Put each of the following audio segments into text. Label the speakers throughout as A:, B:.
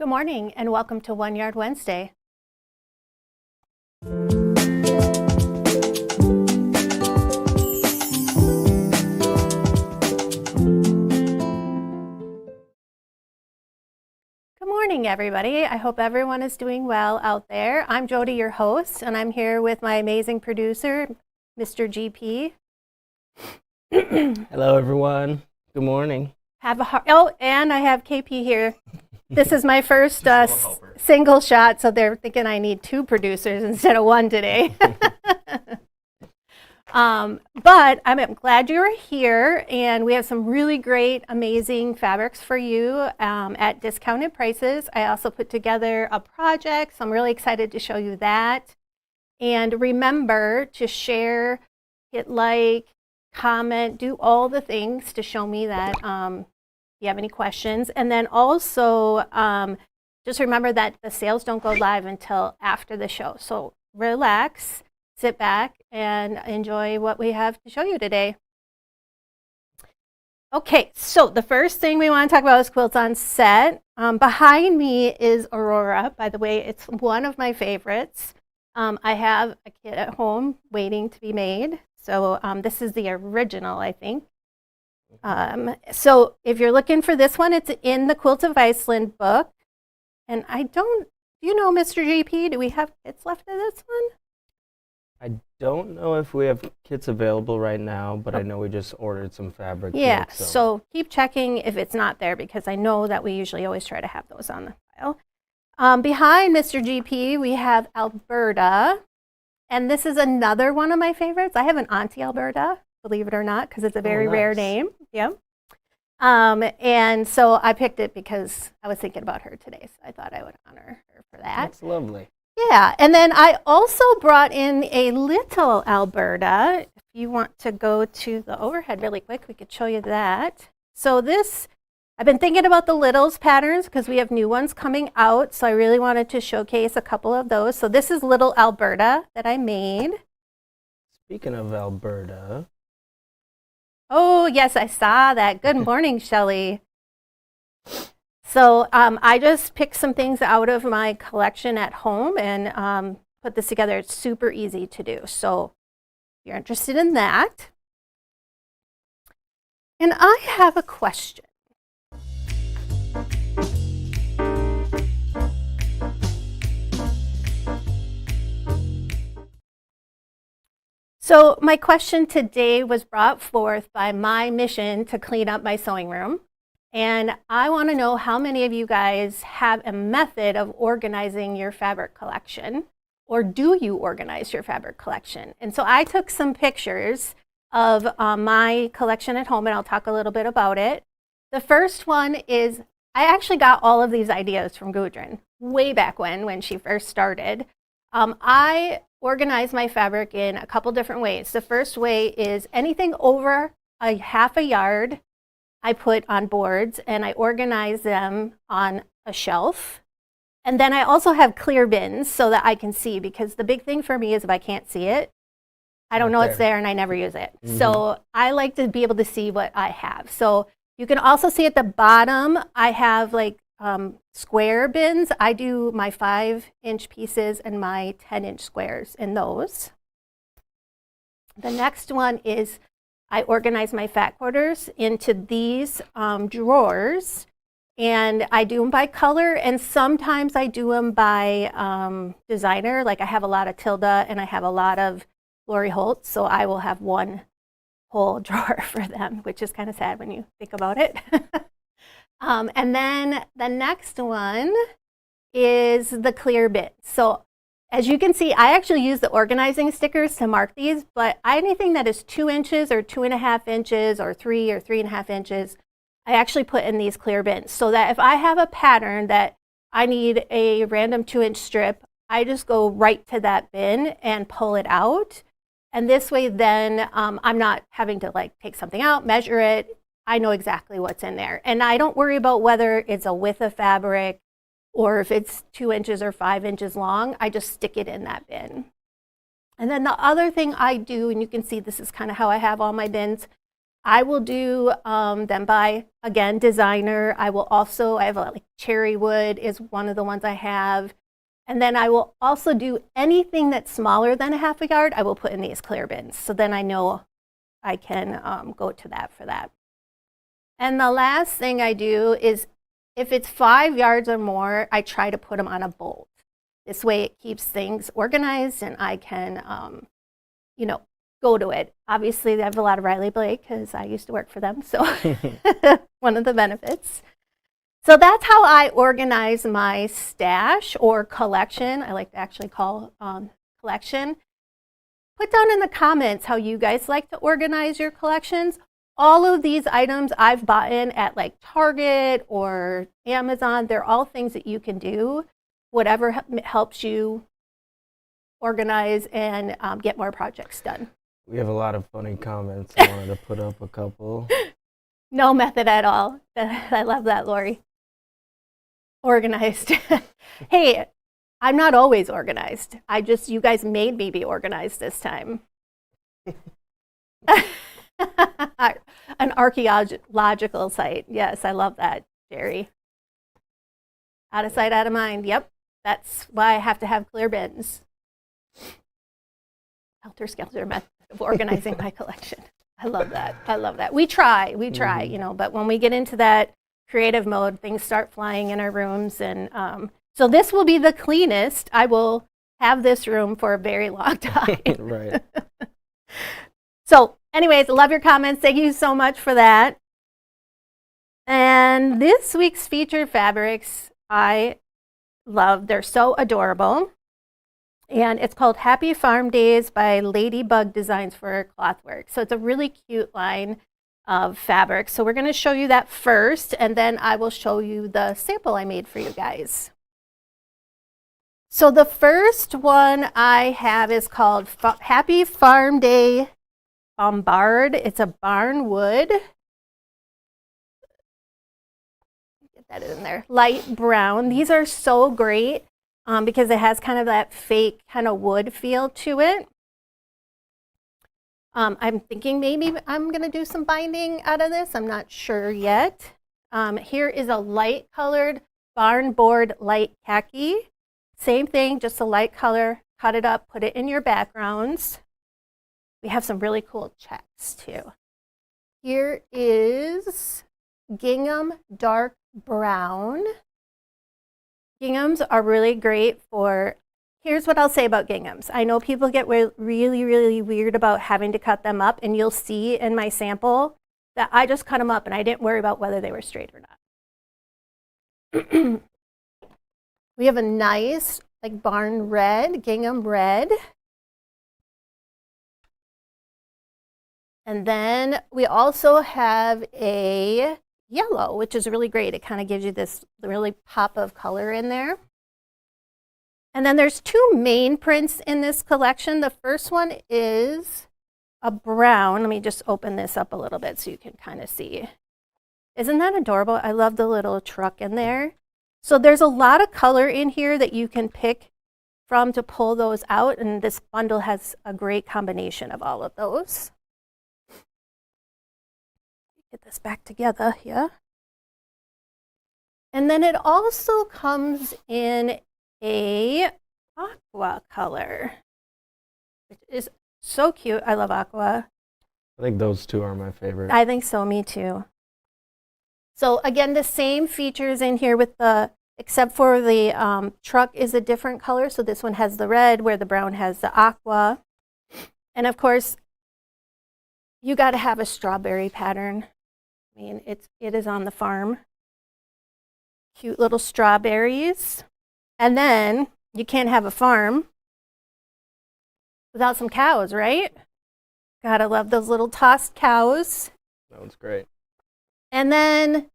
A: Good morning and welcome to One Yard Wednesday. Good morning, everybody. I hope everyone is doing well out there. I'm Jody, your host, and I'm here with my amazing producer, Mr. GP.
B: Hello, everyone. Good morning.
A: And I have KP here. This is my first single shot, so they're thinking I need two producers instead of one today. But I'm glad you're here, and we have some really great, amazing fabrics for you at discounted prices. I also put together a project, so I'm really excited to show you that. And remember to share, hit like, comment, do all the things to show me that you have any questions. And then also just remember that the sales don't go live until after the show. So relax, sit back, and enjoy what we have to show you today. Okay, so the first thing we want to talk about is quilts on set. Behind me is Aurora. By the way, it's one of my favorites. I have a kit at home waiting to be made. So this is the original, I think. So if you're looking for this one, it's in the Quilt of Iceland book. And do you know, Mr. JP, do we have kits left of this one?
B: I don't know if we have kits available right now, but I know we just ordered some fabric.
A: Yeah,
B: kits,
A: so keep checking if it's not there, because I know that we usually always try to have those on the file. Behind Mr. GP, we have Alberta. And this is another one of my favorites. I have an Auntie Alberta, believe it or not, because it's a very rare name. Yeah. And so I picked it because I was thinking about her today, so I thought I would honor her for that.
B: That's lovely.
A: Yeah, and then I also brought in a little Alberta. If you want to go to the overhead really quick, we could show you that. So this, I've been thinking about the littles patterns because we have new ones coming out, so I really wanted to showcase a couple of those. So this is little Alberta that I made.
B: Speaking of Alberta.
A: Oh, yes, I saw that. Good morning, Shelley. So I just picked some things out of my collection at home and put this together. It's super easy to do. So if you're interested in that. And I have a question. So my question today was brought forth by my mission to clean up my sewing room. And I want to know how many of you guys have a method of organizing your fabric collection, or do you organize your fabric collection? And so I took some pictures of my collection at home, and I'll talk a little bit about it. The first one is, I actually got all of these ideas from Gudrun way back when she first started. I organize my fabric in a couple different ways. The first way is anything over a half a yard, I put on boards and I organize them on a shelf. And then I also have clear bins so that I can see, because the big thing for me is if I can't see it, I don't know it's there and I never use it. Mm-hmm. So I like to be able to see what I have. So you can also see at the bottom, I have like square bins. I do my 5-inch pieces and my 10-inch squares in those. The next one is I organize my fat quarters into these drawers, and I do them by color, and sometimes I do them by designer. Like I have a lot of Tilda and I have a lot of Lori Holt, so I will have one whole drawer for them, which is kind of sad when you think about it. And then the next one is the clear bit. So as you can see, I actually use the organizing stickers to mark these, but anything that is 2 inches or 2.5 inches or 3 or 3.5 inches, I actually put in these clear bins, so that if I have a pattern that I need a random 2-inch strip, I just go right to that bin and pull it out. And this way then I'm not having to like take something out, measure it. I know exactly what's in there. And I don't worry about whether it's a width of fabric or if it's 2 inches or 5 inches long. I just stick it in that bin. And then the other thing I do, and you can see this is kind of how I have all my bins, I will do them by, again, designer. I have like cherry wood is one of the ones I have. And then I will also do anything that's smaller than a half a yard, I will put in these clear bins. So then I know I can go to that for that. And the last thing I do is if it's 5 yards or more, I try to put them on a bolt. This way it keeps things organized and I can, go to it. Obviously, they have a lot of Riley Blake because I used to work for them. So one of the benefits. So that's how I organize my stash or collection. I like to actually call collection. Put down in the comments how you guys like to organize your collections. All of these items I've bought in at like Target or Amazon. They're all things that you can do. Whatever helps you organize and get more projects done.
B: We have a lot of funny comments. I wanted to put up a couple.
A: No method at all. I love that, Lori. Organized. Hey, I'm not always organized. You guys made me be organized this time. An archaeological site. Yes, I love that, Jerry. Out of sight, out of mind. Yep, that's why I have to have clear bins. Helter-skelter method of organizing my collection. I love that. I love that. We try, but when we get into that creative mode, things start flying in our rooms. And so this will be the cleanest. I will have this room for a very long time.
B: Right.
A: So anyways, I love your comments. Thank you so much for that. And this week's featured fabrics, I love. They're so adorable. And it's called Happy Farm Days by Ladeebug Designs for Clothworks. So it's a really cute line of fabric. So we're going to show you that first, and then I will show you the sample I made for you guys. So the first one I have is called Happy Farm Day Bombard. It's a barn wood. Get that in there. Light brown. These are so great. Because it has kind of that fake kind of wood feel to it. I'm thinking maybe I'm going to do some binding out of this. I'm not sure yet. Here is a light colored barn board light khaki. Same thing, just a light color. Cut it up, put it in your backgrounds. We have some really cool checks too. Here is gingham dark brown. Ginghams are really great for, here's what I'll say about ginghams. I know people get really, really weird about having to cut them up, and you'll see in my sample that I just cut them up and I didn't worry about whether they were straight or not. We have a nice like barn red, gingham red. And then we also have a yellow, which is really great. It kind of gives you this really pop of color in there. And then there's two main prints in this collection. The first one is a brown. Let me just open this up a little bit so you can kind of see. Isn't that adorable? I love the little truck in there. So there's a lot of color in here that you can pick from to pull those out, and this bundle has a great combination of all of those. Get this back together here. And then it also comes in a aqua color, which is so cute. I love aqua.
B: I think those two are my favorite.
A: I think so, me too. So again, the same features in here with the, except for the truck is a different color. So this one has the red where the brown has the aqua. And of course, you got to have a strawberry pattern. I mean, it is on the farm. Cute little strawberries. And then you can't have a farm without some cows, right? Gotta love those little tossed cows.
B: That one's great.
A: And then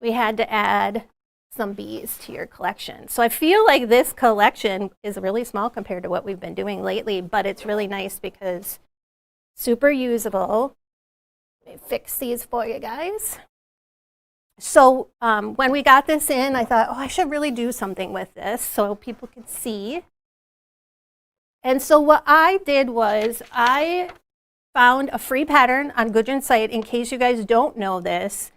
A: we had to add some bees to your collection. So I feel like this collection is really small compared to what we've been doing lately, but it's really nice because super usable. Let me fix these for you guys. So when we got this in, I thought, oh, I should really do something with this so people could see. And so what I did was I found a free pattern on Gudrun's site. In case you guys don't know this,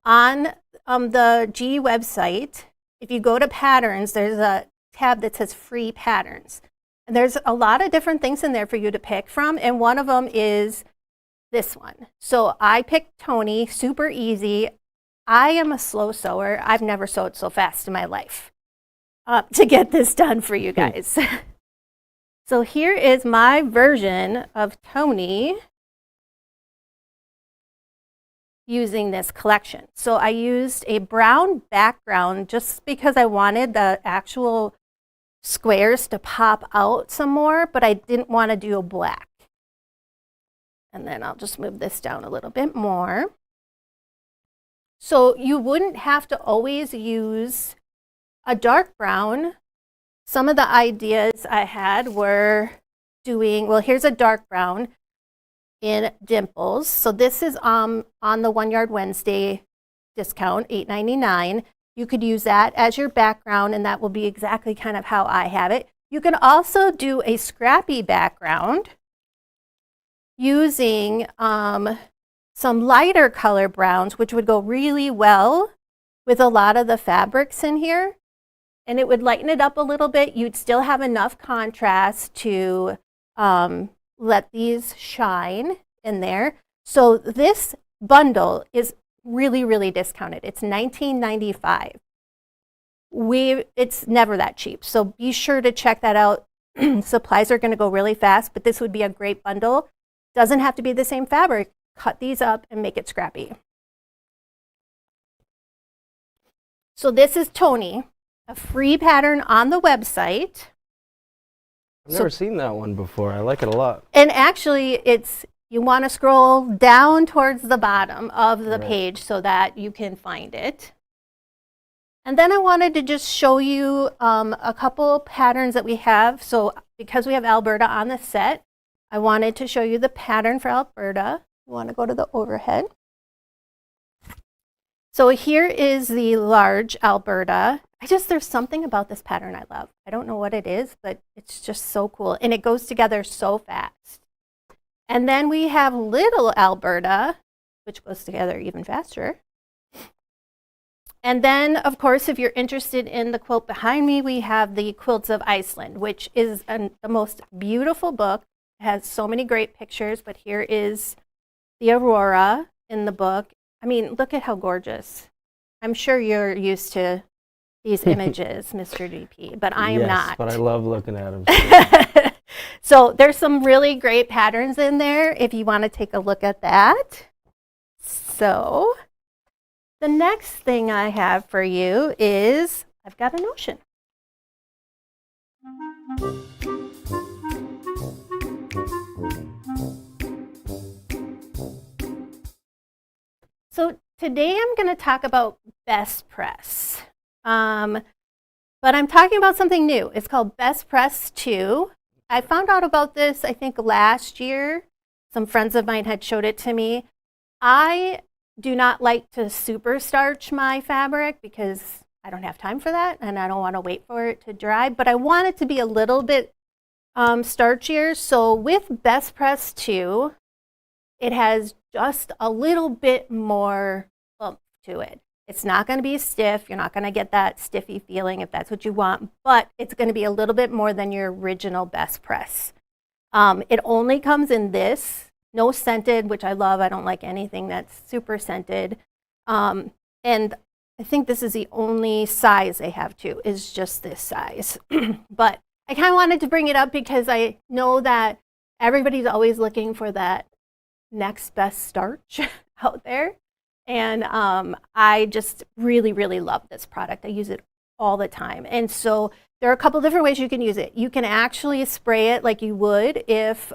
A: on the GE website, if you go to patterns, there's a tab that says free patterns. And there's a lot of different things in there for you to pick from, and one of them is this one. So I picked Toni, super easy. I am a slow sewer. I've never sewed so fast in my life to get this done for you guys. So here is my version of Toni using this collection. So I used a brown background just because I wanted the actual squares to pop out some more, but I didn't want to do a black. And then I'll just move this down a little bit more. So you wouldn't have to always use a dark brown. Some of the ideas I had were doing, well, here's a dark brown in Dimples. So this is on the 1 Yard Wednesday discount, $8.99. You could use that as your background, and that will be exactly kind of how I have it. You can also do a scrappy background using some lighter color browns, which would go really well with a lot of the fabrics in here. And it would lighten it up a little bit. You'd still have enough contrast to let these shine in there. So this bundle is really, really discounted. It's $19.95. It's never that cheap. So be sure to check that out. Supplies are going to go really fast, but this would be a great bundle. Doesn't have to be the same fabric. Cut these up and make it scrappy. So this is Toni, a free pattern on the website.
B: I've never seen that one before. I like it a lot.
A: And actually, you want to scroll down towards the bottom of the page so that you can find it. And then I wanted to just show you a couple patterns that we have. So because we have Alberta on the set, I wanted to show you the pattern for Alberta. You want to go to the overhead. So here is the large Alberta. There's something about this pattern I love. I don't know what it is, but it's just so cool. And it goes together so fast. And then we have little Alberta, which goes together even faster. And then, of course, if you're interested in the quilt behind me, we have the Quilts of Iceland, which is the most beautiful book. It has so many great pictures, but here is the Aurora in the book. I mean, look at how gorgeous. I'm sure you're used to these images, Mr. DP, but I am not.
B: Yes, but I love looking at them.
A: So there's some really great patterns in there if you want to take a look at that. So the next thing I have for you is I've got a notion. So today I'm going to talk about Best Press. But I'm talking about something new. It's called Best Press 2. I found out about this, I think, last year. Some friends of mine had showed it to me. I do not like to super starch my fabric because I don't have time for that and I don't want to wait for it to dry, but I want it to be a little bit starchier. So with Best Press 2, it has just a little bit more oomph to it. It's not going to be stiff. You're not going to get that stiffy feeling if that's what you want, but it's going to be a little bit more than your original Best Press. It only comes in this, no scented, which I love. I don't like anything that's super scented. And I think this is the only size they have too, is just this size. But I kind of wanted to bring it up because I know that everybody's always looking for that next best starch out there. And I just really, really love this product. I use it all the time. And so there are a couple different ways you can use it. You can actually spray it like you would if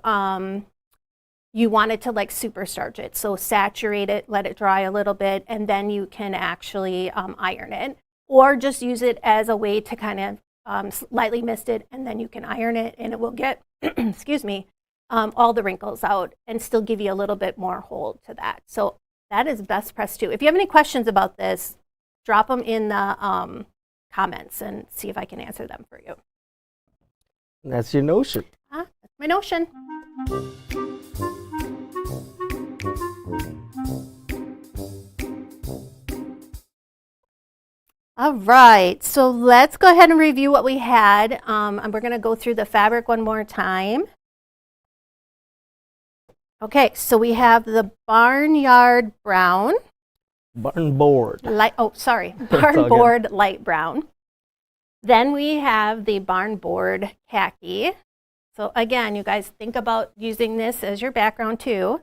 A: you wanted to like super starch it. So saturate it, let it dry a little bit, and then you can actually iron it. Or just use it as a way to kind of lightly mist it, and then you can iron it, and it will get, excuse me, all the wrinkles out and still give you a little bit more hold to that. So that is Best Press 2. If you have any questions about this, drop them in the comments and see if I can answer them for you.
B: That's your notion.
A: That's my notion. All right, so let's go ahead and review what we had. And we're going to go through the fabric one more time. Okay, so we have the Barnyard Brown.
B: Barn board.
A: Barn Board Light Brown. Then we have the Barn Board Khaki. So again, you guys think about using this as your background too.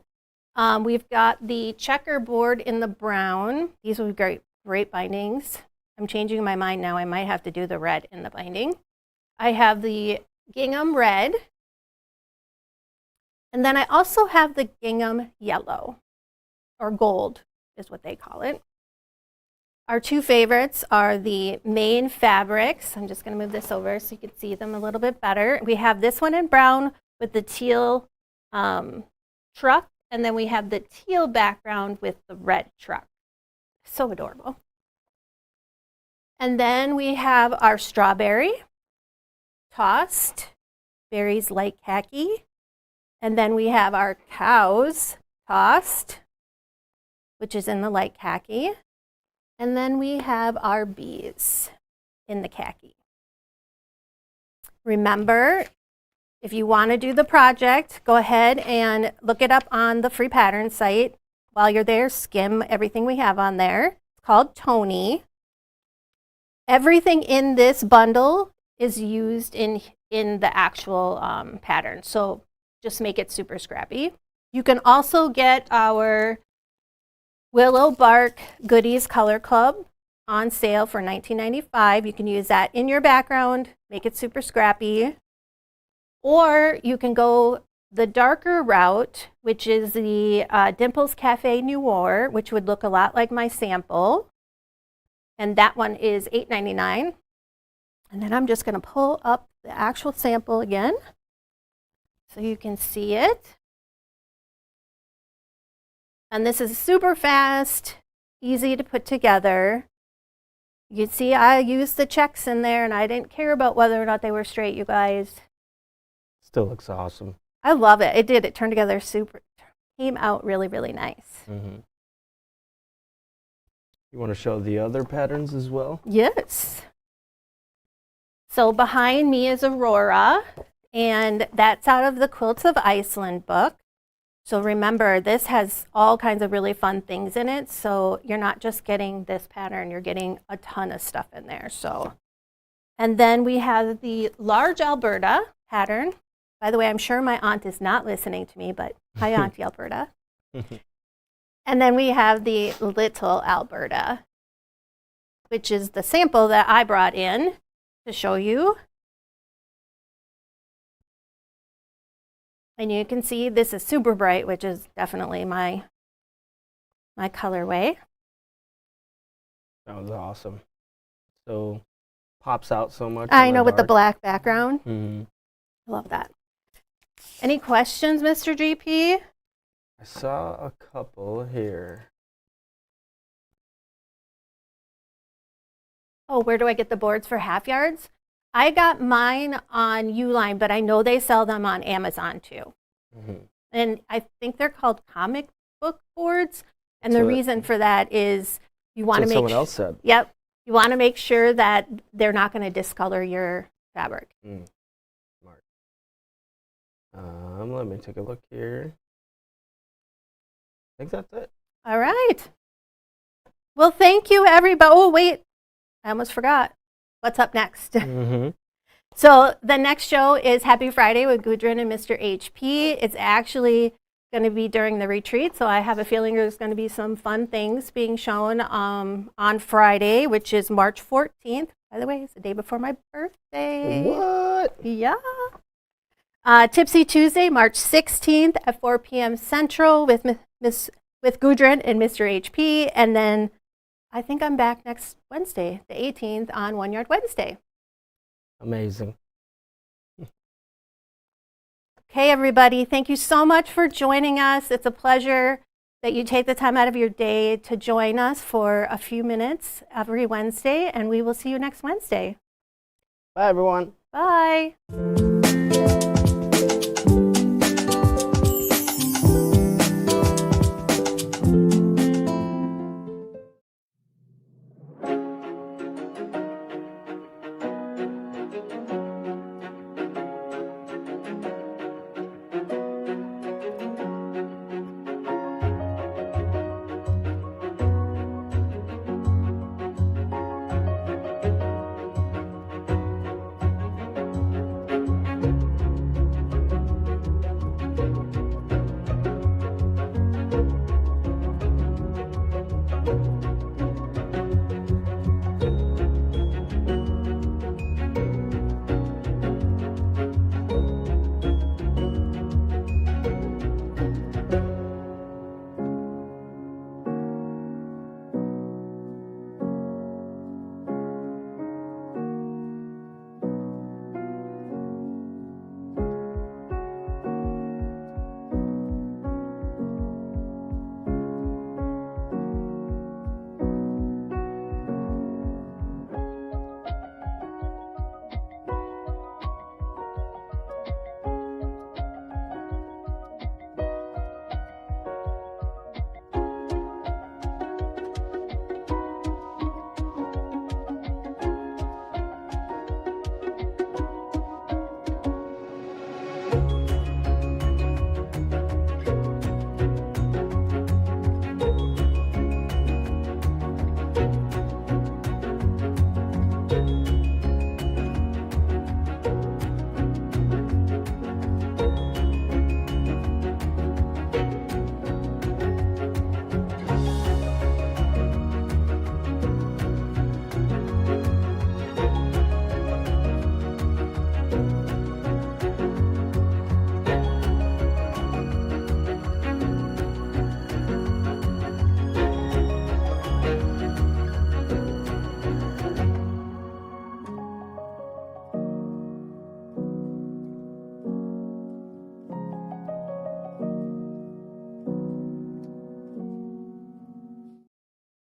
A: We've got the checkerboard in the brown. These will be great bindings. I'm changing my mind now. I might have to do the red in the binding. I have the gingham red. And then I also have the gingham yellow, or gold is what they call it. Our two favorites are the main fabrics. I'm just going to move this over so you can see them a little bit better. We have this one in brown with the teal truck, and then we have the teal background with the red truck. So adorable. And then we have our strawberry, tossed, berries light khaki. And then we have our cows, tossed, which is in the light khaki. And then we have our bees in the khaki. Remember, if you want to do the project, go ahead and look it up on the free pattern site. While you're there, skim everything we have on there. It's called Toni. Everything in this bundle is used in the actual pattern, so just make it super scrappy. You can also get our Willow Bark Goodies Color Club on sale for $19.95. You can use that in your background, make it super scrappy. Or you can go the darker route, which is the Dimples Cafe Noir, which would look a lot like my sample. And that one is $8.99. And then I'm just going to pull up the actual sample again so you can see it. And this is super fast, easy to put together. You can see I used the checks in there, and I didn't care about whether or not they were straight, you guys.
B: Still looks awesome.
A: I love it. It did. It turned together came out really, really nice.
B: Mm-hmm. You want to show the other patterns as well?
A: Yes. So behind me is Aurora, and that's out of the Quilts of Iceland book. So remember, this has all kinds of really fun things in it. So you're not just getting this pattern, you're getting a ton of stuff in there. So, and then we have the large Alberta pattern. By the way, I'm sure my aunt is not listening to me, but hi, Auntie Alberta. And then we have the little Alberta, which is the sample that I brought in to show you. And you can see this is super bright, which is definitely my colorway.
B: That was awesome. So pops out so much.
A: I know, with the black background.
B: Mm-hmm.
A: I love that. Any questions, Mr. GP?
B: I saw a couple here.
A: Oh, where do I get the boards for half yards? I got mine on Uline, but I know they sell them on Amazon too. Mm-hmm. And I think they're called comic book boards. And the reason for that is you want to make
B: someone else said.
A: Yep. You want to make sure that they're not going to discolor your fabric.
B: Smart. Let me take a look here. I think that's it.
A: All right. Well, thank you, everybody. Oh, wait. I almost forgot. What's up next?
B: Mm-hmm.
A: So the next show is Happy Friday with Gudrun and Mr. HP. It's actually going to be during the retreat, so I have a feeling there's going to be some fun things being shown on Friday, which is March 14th. By the way, it's the day before my birthday.
B: What?
A: Yeah. Tipsy Tuesday, March 16th at 4 p.m. Central with Gudrun and Mr. HP. And then I think I'm back next Wednesday, the 18th, on One Yard Wednesday.
B: Amazing.
A: Okay, everybody, thank you so much for joining us. It's a pleasure that you take the time out of your day to join us for a few minutes every Wednesday, and we will see you next Wednesday.
B: Bye, everyone.
A: Bye.